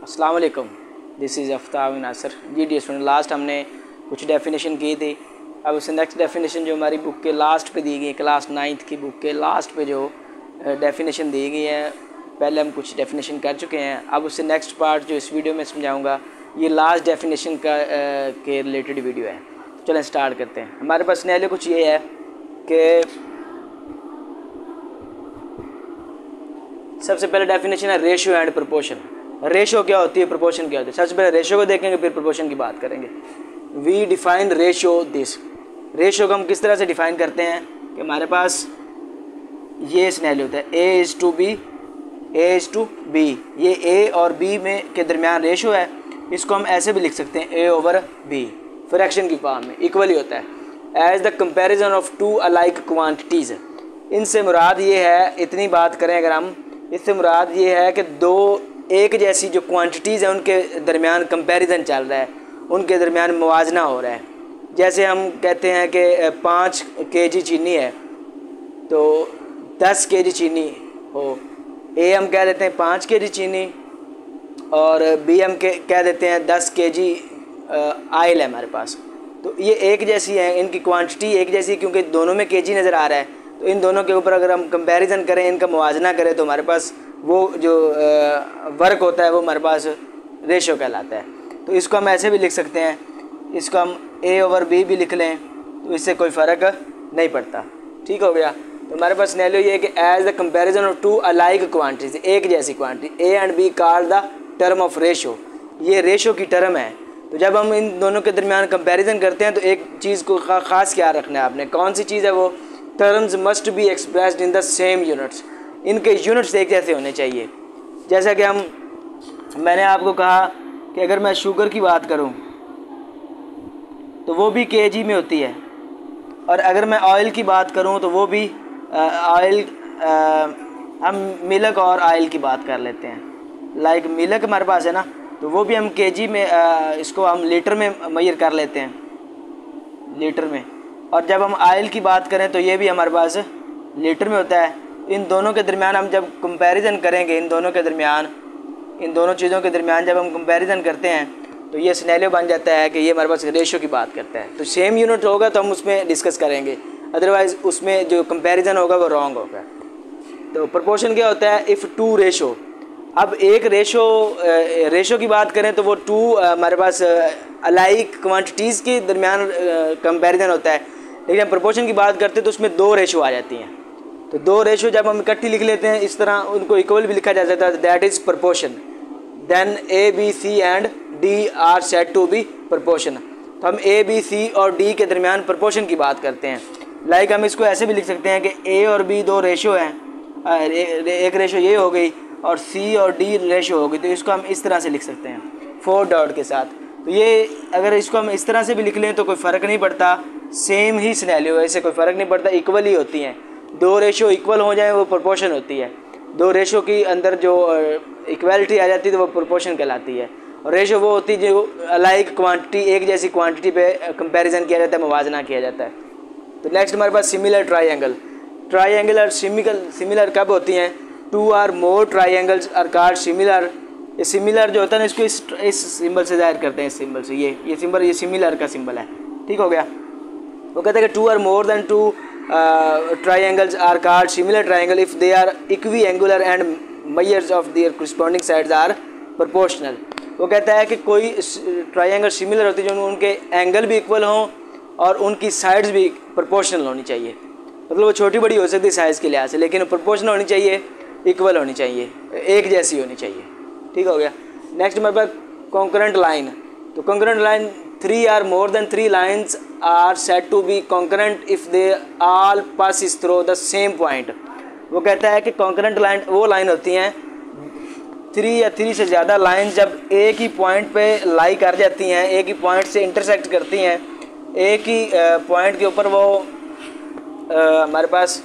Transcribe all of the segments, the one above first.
अस्सलाम वालेकुम, this is Aftab Nasir G D student. Last हमने कुछ डेफिनेशन की थी। अब उससे नेक्स्ट डेफिनेशन जो हमारी बुक के लास्ट पे दी गई है, क्लास 9th की बुक के लास्ट पे जो डेफिनेशन दी गई है, पहले हम कुछ डेफिनेशन कर चुके हैं। अब उससे नेक्स्ट पार्ट जो इस वीडियो में समझाऊंगा ये लास्ट डेफिनेशन का के रिलेटेड वीडियो है। तो चलें स्टार्ट करते हैं। हमारे पास सिनेरियो कुछ ये है कि सबसे पहले डेफिनेशन है रेशियो एंड प्रोपोर्शन। रेशियो क्या होती है, प्रोपोर्शन क्या होती है। सबसे पहले रेशियो को देखेंगे, फिर प्रोपोर्शन की बात करेंगे। We define ratio this. Ratio को हम किस तरह से डिफाइन करते हैं कि हमारे पास ये सिनेरियो होता है A is to B, A is to B. ये ए और बी में के दरमियान रेशियो है। इसको हम ऐसे भी लिख सकते हैं ए ओवर बी, फ्रैक्शन की फॉर्म में इक्वली होता है। As the comparison of two alike quantities. इनसे मुराद ये है, इतनी बात करें अगर हम, इससे मुराद ये है कि दो एक जैसी जो क्वांटिटीज़ हैं उनके दरमियान कंपैरिजन चल रहा है, उनके दरमियान मुवाजना हो रहा है। जैसे हम कहते हैं कि 5 kg चीनी है तो 10 kg चीनी हो। ए हम कह देते हैं 5 kg चीनी और बी हम कह देते हैं 10 kg आयल है हमारे पास। तो ये एक जैसी है, इनकी क्वांटिटी एक जैसी, क्योंकि दोनों में kg नज़र आ रहा है। तो इन दोनों के ऊपर अगर हम कंपैरिजन करें, इनका मुवाजना करें, तो हमारे पास वो जो वर्क होता है वो हमारे पास रेशियो कहलाता है। तो इसको हम ऐसे भी लिख सकते हैं, इसको हम ए ओवर बी भी लिख लें तो इससे कोई फ़र्क नहीं पड़ता। ठीक हो गया। तो हमारे पास सिनेरियो ये है कि as the comparison of two alike quantities, एक जैसी quantity A and B called the term of ratio. ये रेशियो की टर्म है। तो जब हम इन दोनों के दरमियान कंपैरिजन करते हैं तो एक चीज़ को ख़ास ख्याल रखना है आपने। कौन सी चीज़ है वो? Terms must be expressed in the same units. इनके यूनिट्स एक जैसे होने चाहिए। जैसा कि मैंने आपको कहा कि अगर मैं शुगर की बात करूं तो वो भी kg में होती है, और अगर मैं ऑयल की बात करूं तो वो भी ऑयल, हम मिल्क और ऑयल की बात कर लेते हैं। लाइक मिल्क हमारे पास है ना, तो वो भी हम kg में, इसको हम लीटर में मेजर कर लेते हैं, लीटर में। और जब हम ऑयल की बात करें तो ये भी हमारे पास लीटर में होता है। इन दोनों के दरमियान हम जब कंपैरिजन करेंगे, इन दोनों चीज़ों के दरमियान जब हम कंपैरिजन करते हैं तो ये सिनेरियो बन जाता है कि ये हमारे पास रेशियो की बात करता है। तो सेम यूनिट होगा तो हम उसमें डिस्कस करेंगे, अदरवाइज़ उसमें जो कंपैरिजन होगा वो रॉन्ग होगा। तो प्रोपोर्शन क्या होता है? If two ratio. अब एक रेशो की बात करें तो वो टू हमारे पास अलाइक क्वांटिटीज़ के दरमियान कंपैरिजन होता है। लेकिन प्रोपोर्शन की बात करते हैं तो उसमें 2 रेशो आ जाती हैं। तो 2 रेशो जब हम इकट्ठी लिख लेते हैं, इस तरह उनको इक्वल भी लिखा जा सकता है, that is proportion. Then A B C and D are said to be proportion. तो हम ए बी सी और डी के दरमियान प्रोपोर्शन की बात करते हैं। लाइक हम इसको ऐसे भी लिख सकते हैं कि ए और बी 2 रेशो हैं, एक रेशो ये हो गई और सी और डी रेशो हो गई। तो इसको हम इस तरह से लिख सकते हैं 4 डॉट के साथ। तो ये अगर इसको हम इस तरह से भी लिख लें तो कोई फ़र्क नहीं पड़ता, सेम ही सिनेरियो है, इससे कोई फ़र्क नहीं पड़ता, इक्वल ही होती हैं। 2 रेशो इक्वल हो जाए वो प्रोपोर्शन होती है। 2 रेशो की अंदर जो इक्वालिटी आ जाती है तो वो प्रोपोर्शन कहलाती है। और रेशो वो होती है जो अलाइक क्वांटिटी, एक जैसी क्वांटिटी पे कंपैरिजन किया जाता है, मुवाजना किया जाता है। तो नेक्स्ट हमारे पास सिमिलर ट्राइंगल। ट्राइंगल और सिमिलर कब होती हैं? 2 और मोर ट्राइंगल्स आर कॉल्ड सिमिलर। ये सिमिलर जो होता है ना, इसको इस सिंबल से जाहिर करते हैं, इस सिंबल से। ये सिंबल, ये सिमिलर का सिंबल है। ठीक हो गया। वो कहते हैं कि 2 और more than 2 triangles are called similar triangle if they are equiangular and measures of their corresponding sides are proportional। वो कहता है कि कोई ट्रायंगल सिमिलर होती है जो उनके एंगल भी इक्वल हों और उनकी साइड्स भी प्रोपोर्शनल होनी चाहिए। मतलब वो छोटी बड़ी हो सकती है साइज़ के लिहाज से, लेकिन प्रोपोर्शनल होनी चाहिए, इक्वल होनी चाहिए, एक जैसी होनी चाहिए। ठीक हो गया। नेक्स्ट हमारे पास कॉन्करेंट लाइन। तो concurrent line 3 or more than 3 lines are said to be concurrent if they all passes through the same point। वो कहता है कि कॉन्करेंट लाइन वो लाइन होती हैं 3 या 3 से ज़्यादा लाइन जब एक ही पॉइंट पे लाई कर जाती हैं, एक ही पॉइंट से इंटरसेक्ट करती हैं, एक ही पॉइंट के ऊपर वो हमारे पास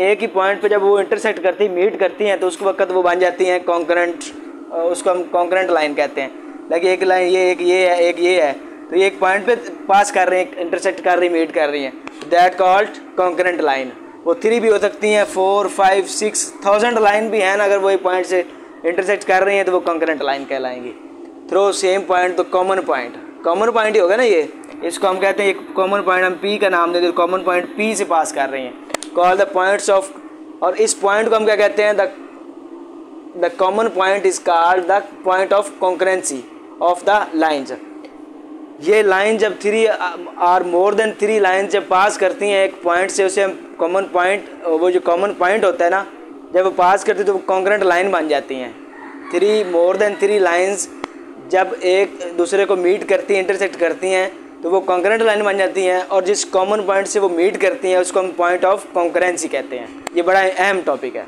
एक ही पॉइंट पे जब वो इंटरसेक्ट करती, मीट करती हैं, तो उस वक्त वो बन जाती हैं कॉन्करेंट। उसको हम कॉन्करेंट लाइन कहते हैं। लाइक एक लाइन ये, एक ये है, एक ये है, तो ये एक पॉइंट पे पास कर रही हैं, इंटरसेक्ट कर रही, मीट कर रही हैं, दैट कॉल्ड कॉन्करेंट लाइन। वो 3 भी हो सकती हैं, 4, 5, 6,000 लाइन भी हैं ना, अगर वो एक पॉइंट से इंटरसेक्ट कर रही हैं तो वो कॉन्करेंट लाइन कहलाएंगी। थ्रो सेम पॉइंट, तो कॉमन पॉइंट ही होगा ना ये, इसको हम कहते हैं एक कॉमन पॉइंट, हम P का नाम देते हैं, कॉमन पॉइंट P से पास कर रहे हैं, कॉल द पॉइंट्स ऑफ, और इस पॉइंट को हम क्या कहते हैं, the common point is called the point of concurrency of the lines. ये लाइन जब 3 और मोर देन 3 लाइन जब पास करती हैं एक पॉइंट से, उसे हम कॉमन पॉइंट, वो जो कॉमन पॉइंट होता है ना, जब वो पास करती है तो वो कॉन्करेंट लाइन बन जाती हैं। 3 मोर देन 3 लाइंस जब एक दूसरे को मीट करती हैं, इंटरसेक्ट करती हैं, तो वो कॉन्करेंट लाइन बन जाती हैं, और जिस कॉमन पॉइंट से वो मीट करती हैं उसको हम पॉइंट ऑफ कॉन्करेंसी कहते हैं। ये बड़ा अहम टॉपिक है।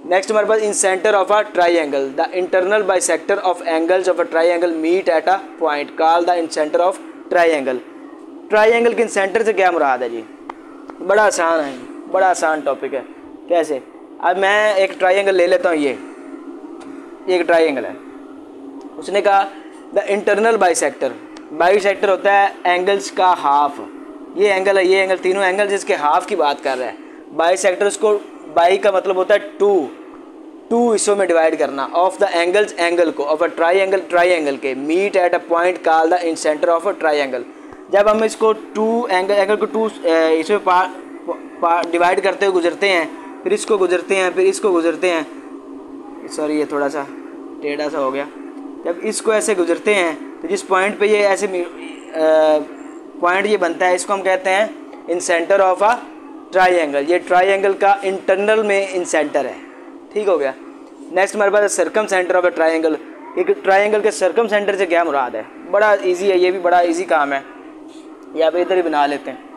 नेक्स्ट हमारे पास incentre of a triangle the internal bisector of angles of a triangle meet at a point called the incentre of triangle. Triangle के इन सेंटर से क्या मुराद है जी? बड़ा आसान है, बड़ा आसान टॉपिक है। कैसे? अब मैं एक ट्राइंगल ले लेता हूँ, ये एक ट्राइंगल है, उसने कहा द इंटरनल बाइसेक्टर होता है एंगल्स का हाफ। ये एंगल है, ये एंगल, तीनों एंगल जिसके हाफ की बात कर रहा है। बाइसेक्टर, उसको बाई का मतलब होता है 2 हिस्सों में डिवाइड करना, ऑफ द एंगल्स एंगल को, ऑफ अ ट्राइंगल के, meet at a point call the incentre of a triangle. जब हम इसको 2 एंगल को 2 इसमें डिवाइड करते हुए गुजरते हैं, फिर इसको गुजरते हैं, फिर इसको गुजरते हैं, सॉरी ये थोड़ा सा टेढ़ा सा हो गया। जब इसको ऐसे गुजरते हैं तो जिस पॉइंट पे ये ऐसे पॉइंट ये बनता है, इसको हम कहते हैं incentre of a triangle. ये ट्राइंगल का इंटरनल में इन सेंटर है। ठीक हो गया। नेक्स्ट हमारे पास circumcentre of a triangle. एक ट्राइंगल के सर्कम सेंटर से क्या मुराद है? बड़ा इजी है, ये भी बड़ा इजी काम है, या पे इधर ही बना लेते हैं।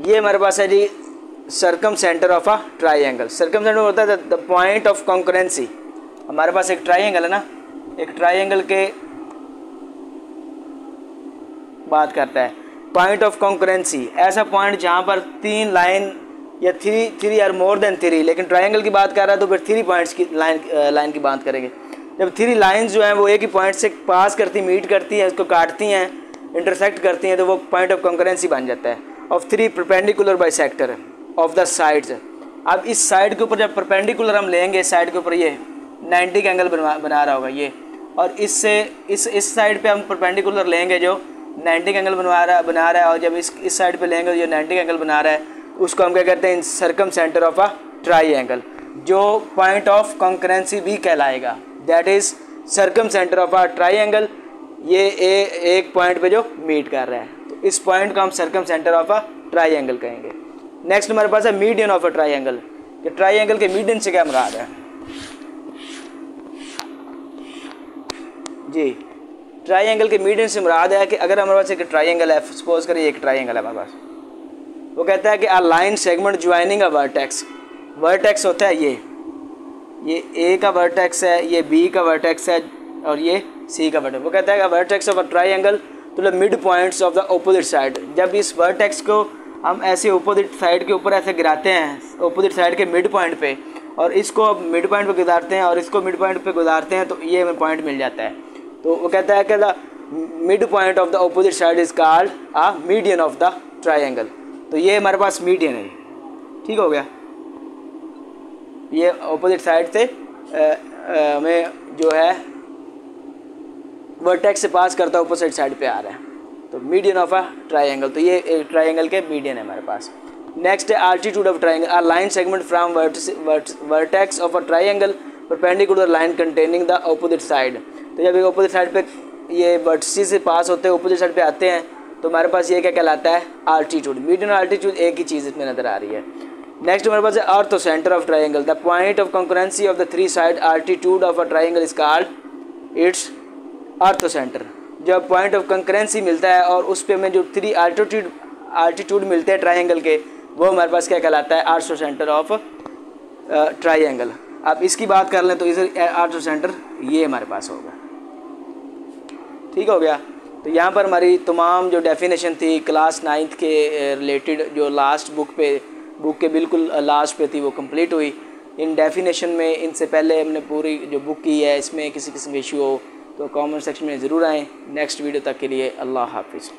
ये हमारे पास है जी circumcentre of a triangle. Circumcentre होता है द पॉइंट ऑफ कॉन्करेंसी। हमारे पास एक ट्राइंगल है ना, एक ट्राइंगल के बात करता है पॉइंट ऑफ कॉन्करेंसी, ऐसा पॉइंट जहाँ पर 3 लाइन या 3 और मोर देन 3, लेकिन ट्राइंगल की बात कर रहा है तो फिर 3 पॉइंट्स की लाइन की बात करेंगे। जब 3 लाइन्स जो हैं वो एक ही पॉइंट से पास करती, मीट करती हैं, उसको काटती हैं, इंटरसेक्ट करती हैं, तो वो पॉइंट ऑफ कॉन्करेंसी बन जाता है। Of 3 perpendicular bisector of the sides. अब इस साइड के ऊपर जब परपेंडिकुलर हम लेंगे, साइड के ऊपर ये 90 का एंगल बना रहा होगा ये, और इससे इस साइड पे हम परपेंडिकुलर लेंगे जो 90 का एंगल बना रहा है, और जब इस साइड पे लेंगे जो 90 का एंगल बना रहा है, उसको हम क्या कहते हैं? Circum centre of a triangle, जो पॉइंट ऑफ कॉन्करेंसी भी कहलाएगा। That is circum centre of a triangle. ये एक पॉइंट पे जो मीट कर रहा है, तो इस पॉइंट को हम circum centre of a triangle कहेंगे। नेक्स्ट हमारे पास है मीडियन ऑफ अ ट्राइंगल। कि ट्राइंगल के मीडियन से क्या मुराद है जी? ट्राइंगल के मीडियन से मुराद है कि अगर हमारे पास एक ट्राइंगल है, सपोज करिए एक ट्राइंगल है हमारे पास, वो कहता है कि a line segment joining a vertex. Vertex होता है ये ए का वर्टेक्स है, ये बी का वर्टेक्स है, और ये सी का वर्टेक्स। वो कहता है कि vertex of a triangle to the midpoints of the opposite side. जब इस वर्टेक्स को हम ऐसे अपोजिट साइड के ऊपर ऐसे गिराते हैं, अपोजिट साइड के मिड पॉइंट पे, और इसको मिड पॉइंट पे गुजारते हैं और इसको मिड पॉइंट पे गुजारते हैं, तो ये हमें पॉइंट मिल जाता है। तो वो कहता है कि the mid point of the opposite side is called a median of the triangle. तो ये हमारे पास मीडियन है। ठीक हो गया। ये अपोजिट साइड से हमें जो है वर्टेक्स से पास करता है, अपोजिट साइड पे आ रहा है, तो मीडियन ऑफ अ ट्राइंगल। तो ये ट्राइंगल के मीडियन है हमारे पास। नेक्स्ट है altitude of triangle. A line segment from vertex of a triangle perpendicular line containing the opposite side. तो जब अपोजिट साइड पे ये वर्टिसेस से पास होते हैं, अपोजिट साइड पे आते हैं, तो हमारे पास ये क्या कहलाता है? आल्टीट्यूड। मीडियन और आल्टीट्यूड एक ही चीज़ इसमें नज़र आ रही है। नेक्स्ट हमारे पास है ortho centre of triangle. The point of concurrency of the 3 side altitude of a triangle is called its ortho centre. जब पॉइंट ऑफ कंकरेंसी मिलता है और उस पे हमें जो 3 आल्टीट्यूड मिलते हैं ट्राइंगल के, वो हमारे पास क्या कहलाता है? Ortho centre of triangle. अब इसकी बात कर लें तो इधर ऑर्थो सेंटर ये हमारे पास होगा। ठीक हो गया। तो यहाँ पर हमारी तमाम जो डेफिनेशन थी क्लास 9th के रिलेटेड, जो लास्ट बुक के बिल्कुल लास्ट पे थी, वो कंप्लीट हुई। इन डेफिनेशन में इनसे पहले हमने पूरी जो बुक की है इसमें किसी किस्म का इशू हो तो कमेंट सेक्शन में ज़रूर आएँ। नेक्स्ट वीडियो तक के लिए अल्लाह हाफिज़।